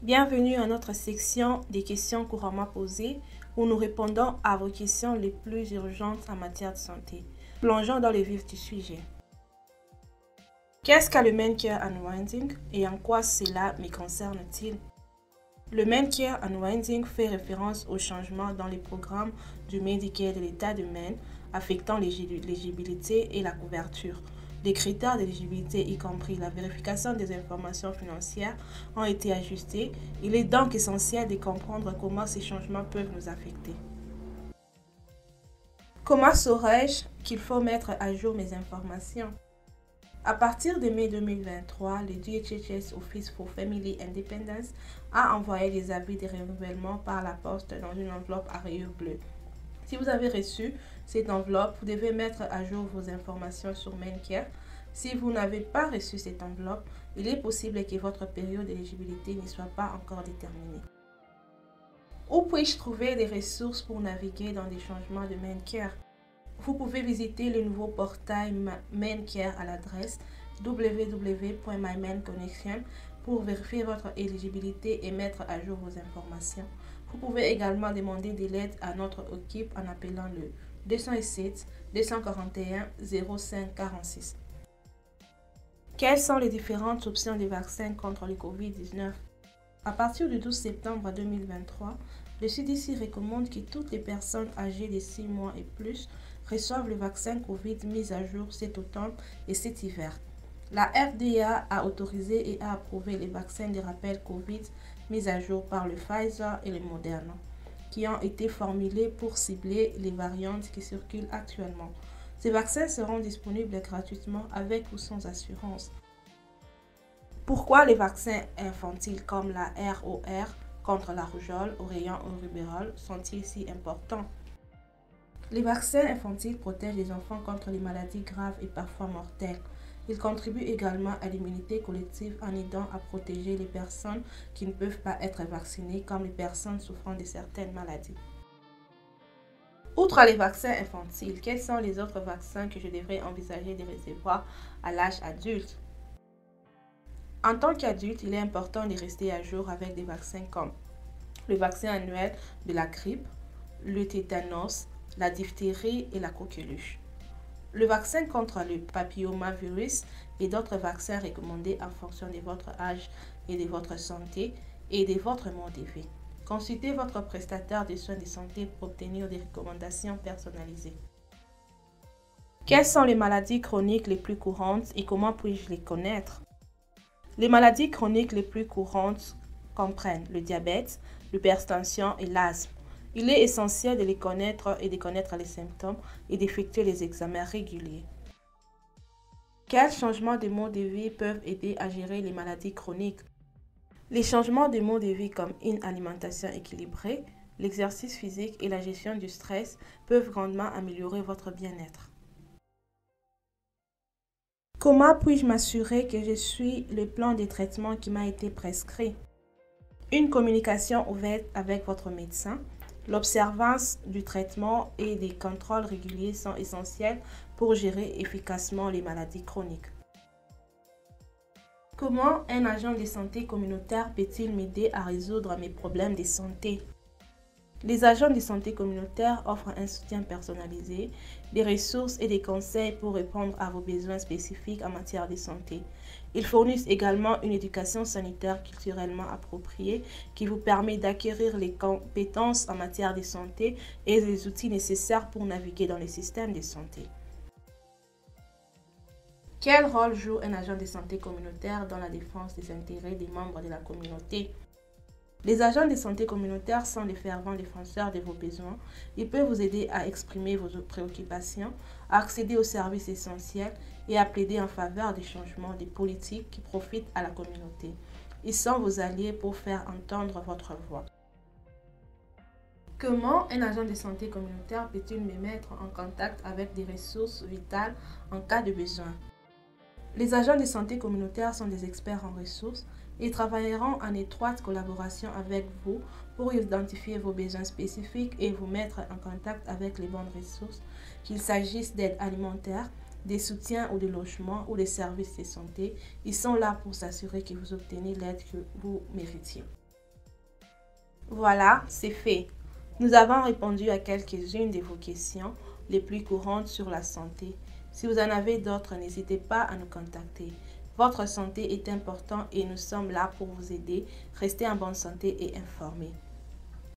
Bienvenue à notre section des questions couramment posées où nous répondons à vos questions les plus urgentes en matière de santé. Plongeons dans le vif du sujet. Qu'est-ce que le Medcare Unwinding et en quoi cela me concerne-t-il? Le Medcare Unwinding fait référence aux changements dans les programmes du Medicare de l'État de Maine affectant l'éligibilité et la couverture. Les critères d'éligibilité, y compris la vérification des informations financières, ont été ajustés. Il est donc essentiel de comprendre comment ces changements peuvent nous affecter. Comment saurais-je qu'il faut mettre à jour mes informations? À partir de mai 2023, le DHHS Office for Family Independence a envoyé des avis de renouvellement par la poste dans une enveloppe à rayures bleues. Si vous avez reçu cette enveloppe, vous devez mettre à jour vos informations sur Medcare. Si vous n'avez pas reçu cette enveloppe, il est possible que votre période d'éligibilité ne soit pas encore déterminée. Où puis-je trouver des ressources pour naviguer dans des changements de Medcare? Vous pouvez visiter le nouveau portail Medcare à l'adresse www.mymenconnection pour vérifier votre éligibilité et mettre à jour vos informations. Vous pouvez également demander de l'aide à notre équipe en appelant le 207 241 05 46. Quelles sont les différentes options de vaccins contre le COVID-19? À partir du 12 septembre 2023, le CDC recommande que toutes les personnes âgées de 6 mois et plus reçoivent le vaccin COVID mis à jour cet automne et cet hiver. La FDA a autorisé et a approuvé les vaccins de rappel COVID mis à jour par le Pfizer et le Moderna, qui ont été formulés pour cibler les variantes qui circulent actuellement. Ces vaccins seront disponibles gratuitement avec ou sans assurance. Pourquoi les vaccins infantiles comme la ROR contre la rougeole, oreillon ou rubéole sont-ils si importants? Les vaccins infantiles protègent les enfants contre les maladies graves et parfois mortelles. Ils contribuent également à l'immunité collective en aidant à protéger les personnes qui ne peuvent pas être vaccinées, comme les personnes souffrant de certaines maladies. Outre les vaccins infantiles, quels sont les autres vaccins que je devrais envisager de recevoir à l'âge adulte? En tant qu'adulte, il est important de rester à jour avec des vaccins comme le vaccin annuel de la grippe, le tétanos, la diphtérie et la coqueluche. Le vaccin contre le papillomavirus et d'autres vaccins recommandés en fonction de votre âge et de votre santé et de votre mode de vie. Consultez votre prestataire de soins de santé pour obtenir des recommandations personnalisées. Quelles sont les maladies chroniques les plus courantes et comment puis-je les connaître? Les maladies chroniques les plus courantes comprennent le diabète, l'hypertension et l'asthme. Il est essentiel de les connaître et de connaître les symptômes et d'effectuer les examens réguliers. Quels changements de mode de vie peuvent aider à gérer les maladies chroniques? Les changements de mode de vie comme une alimentation équilibrée, l'exercice physique et la gestion du stress peuvent grandement améliorer votre bien-être. Comment puis-je m'assurer que je suis le plan de traitement qui m'a été prescrit? Une communication ouverte avec votre médecin. L'observance du traitement et des contrôles réguliers sont essentiels pour gérer efficacement les maladies chroniques. Comment un agent de santé communautaire peut-il m'aider à résoudre mes problèmes de santé? Les agents de santé communautaire offrent un soutien personnalisé, des ressources et des conseils pour répondre à vos besoins spécifiques en matière de santé. Ils fournissent également une éducation sanitaire culturellement appropriée qui vous permet d'acquérir les compétences en matière de santé et les outils nécessaires pour naviguer dans le système de santé. Quel rôle joue un agent de santé communautaire dans la défense des intérêts des membres de la communauté? Les agents de santé communautaire sont les fervents défenseurs de vos besoins. Ils peuvent vous aider à exprimer vos préoccupations, à accéder aux services essentiels et à plaider en faveur des changements des politiques qui profitent à la communauté. Ils sont vos alliés pour faire entendre votre voix. Comment un agent de santé communautaire peut-il me mettre en contact avec des ressources vitales en cas de besoin? Les agents de santé communautaire sont des experts en ressources. Ils travailleront en étroite collaboration avec vous pour identifier vos besoins spécifiques et vous mettre en contact avec les bonnes ressources, qu'il s'agisse d'aide alimentaire, des soutiens ou des logements ou des services de santé. Ils sont là pour s'assurer que vous obtenez l'aide que vous méritiez. Voilà, c'est fait. Nous avons répondu à quelques-unes de vos questions les plus courantes sur la santé. Si vous en avez d'autres, n'hésitez pas à nous contacter. Votre santé est importante et nous sommes là pour vous aider. Restez en bonne santé et informés.